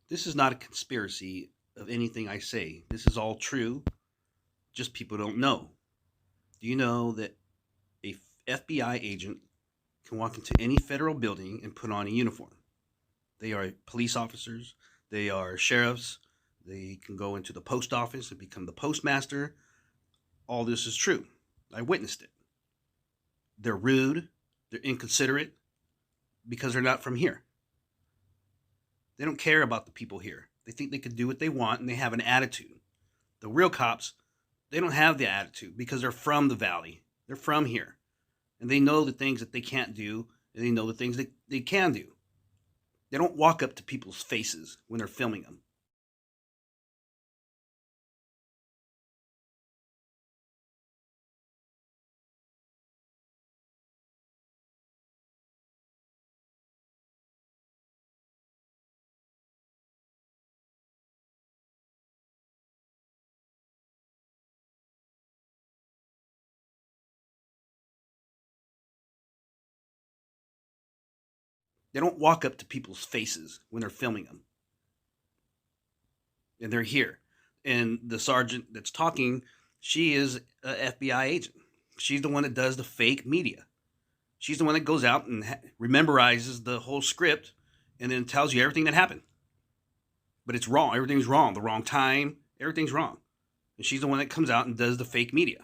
This is not a conspiracy of anything I say. This is all true, just people don't know. Do you know that a FBI agent can walk into any federal building and put on a uniform? They are police officers, they are sheriffs, they can go into the post office and become the postmaster. All this is true. I witnessed it. They're rude, they're inconsiderate because they're not from here. They don't care about the people here. They think they can do what they want and they have an attitude. The real cops, they don't have the attitude because they're from the valley. They're from here. And they know the things that they can't do and they know the things that they can do. They don't walk up to people's faces when they're filming them. They don't walk up to people's faces when they're filming them. And they're here. And the sergeant that's talking, she is a FBI agent. She's the one that does the fake media. She's the one that goes out and memorizes the whole script and then tells you everything that happened. But it's wrong. Everything's wrong. The wrong time. Everything's wrong. And she's the one that comes out and does the fake media.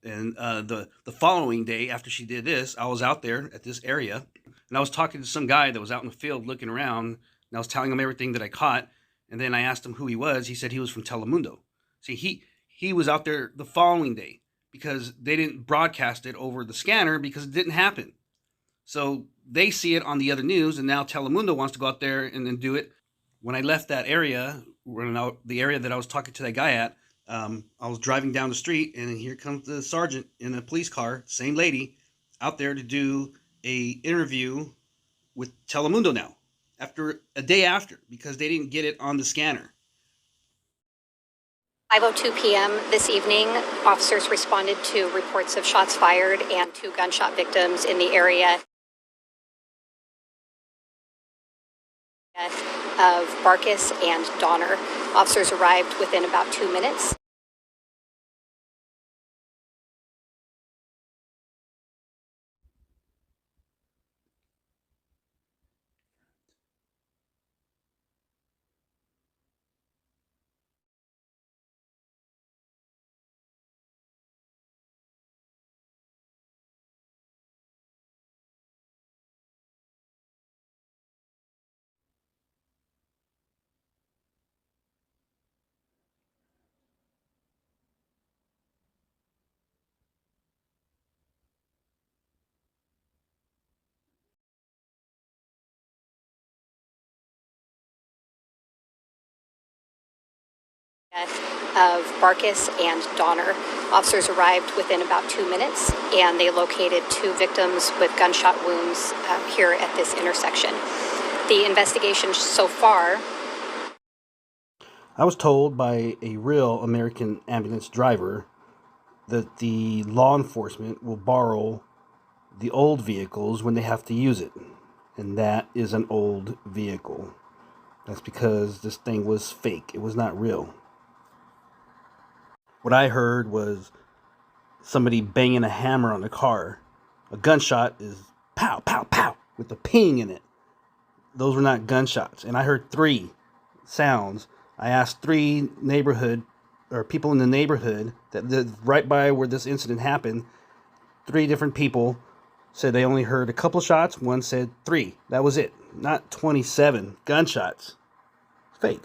And the following day after she did this, I was out there at this area and I was talking to some guy that was out in the field looking around and I was telling him everything that I caught. And then I asked him who he was. He said he was from Telemundo. See, he was out there the following day because they didn't broadcast it over the scanner because it didn't happen. So they see it on the other news, and now Telemundo wants to go out there and then do it. When I left that area, the area that I was talking to that guy at, I was driving down the street, and here comes the sergeant in a police car, same lady, out there to do a interview with Telemundo now, after a day after, because they didn't get it on the scanner. 5:02 p.m. this evening, officers responded to reports of shots fired and 2 gunshot victims in the area of Barkus and Donner. Officers arrived within about 2 minutes. Of Barkus and Donner. Officers arrived within about 2 minutes, and they located 2 victims with gunshot wounds here at this intersection. The investigation so far. I was told by a real American ambulance driver that the law enforcement will borrow the old vehicles when they have to use it. And that is an old vehicle. That's because this thing was fake. It was not real. What I heard was somebody banging a hammer on the car. A gunshot is pow, pow, pow, with a ping in it. Those were not gunshots. And I heard 3 sounds. I asked 3 neighborhood or people in the neighborhood that lived right by where this incident happened. 3 different people said they only heard a couple shots. One said 3. That was it. Not 27 gunshots. It's fake.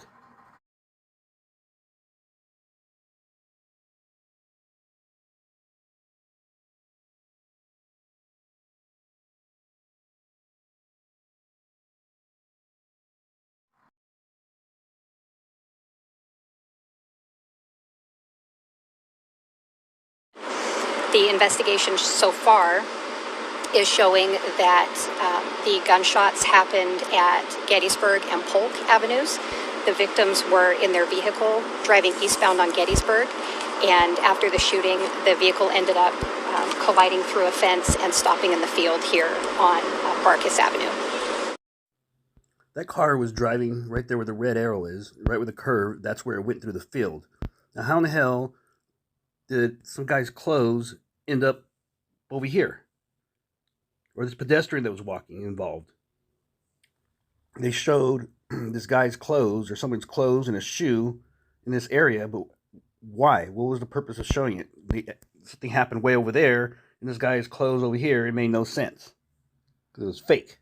The investigation so far is showing that the gunshots happened at Gettysburg and Polk Avenues. The victims were in their vehicle driving eastbound on Gettysburg, and after the shooting, the vehicle ended up colliding through a fence and stopping in the field here on Barkus Avenue. That car was driving right there where the red arrow is, right where the curve. That's where it went through the field. Now, how in the hell did some guy's clothes end up over here? Or this pedestrian that was walking involved? They showed this guy's clothes or someone's clothes and a shoe in this area, but why? What was the purpose of showing it? Something happened way over there, and this guy's clothes over here. It made no sense because it was fake.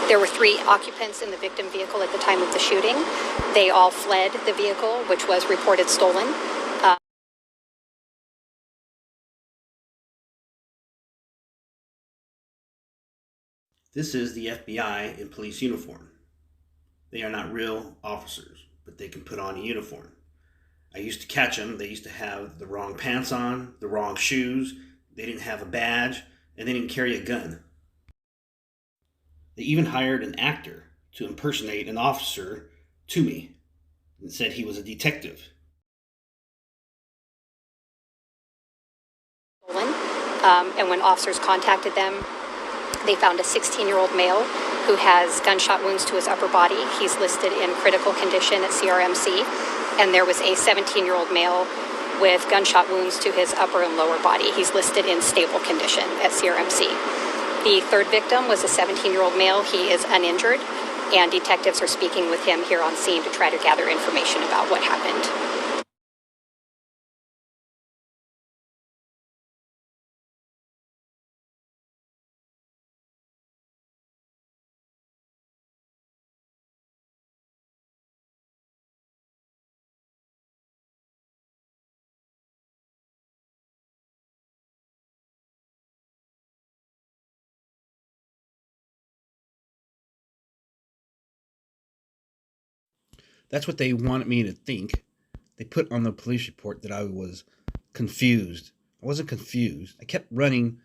There were 3 occupants in the victim vehicle at the time of the shooting. They all fled the vehicle, which was reported stolen. This is the FBI in police uniform. They are not real officers, but they can put on a uniform. I used to catch them. They used to have the wrong pants on, the wrong shoes. They didn't have a badge, and they didn't carry a gun. They even hired an actor to impersonate an officer to me and said he was a detective. And when officers contacted them, they found a 16-year-old male who has gunshot wounds to his upper body. He's listed in critical condition at CRMC. And there was a 17-year-old male with gunshot wounds to his upper and lower body. He's listed in stable condition at CRMC. The third victim was a 17-year-old male. He is uninjured, and detectives are speaking with him here on scene to try to gather information about what happened. That's what they wanted me to think. They put on the police report that I was confused. I wasn't confused. I kept running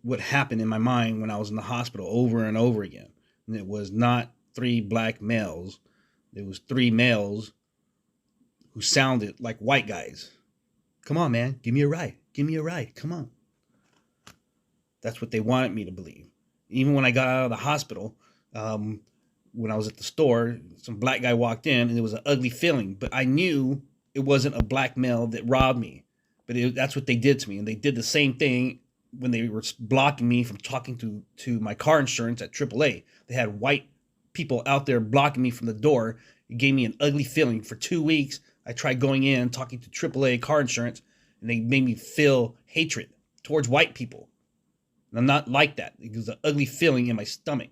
what happened in my mind when I was in the hospital over and over again. And it was not 3 black males. It was 3 males who sounded like white guys. Come on, man. Give me a ride. Give me a ride. Come on. That's what they wanted me to believe. Even when I got out of the hospital, when I was at the store, some black guy walked in, and it was an ugly feeling. But I knew it wasn't a black male that robbed me. But that's what they did to me. And they did the same thing when they were blocking me from talking to my car insurance at AAA. They had white people out there blocking me from the door. It gave me an ugly feeling. For 2 weeks, I tried going in, talking to AAA car insurance, and they made me feel hatred towards white people. And I'm not like that. It was an ugly feeling in my stomach.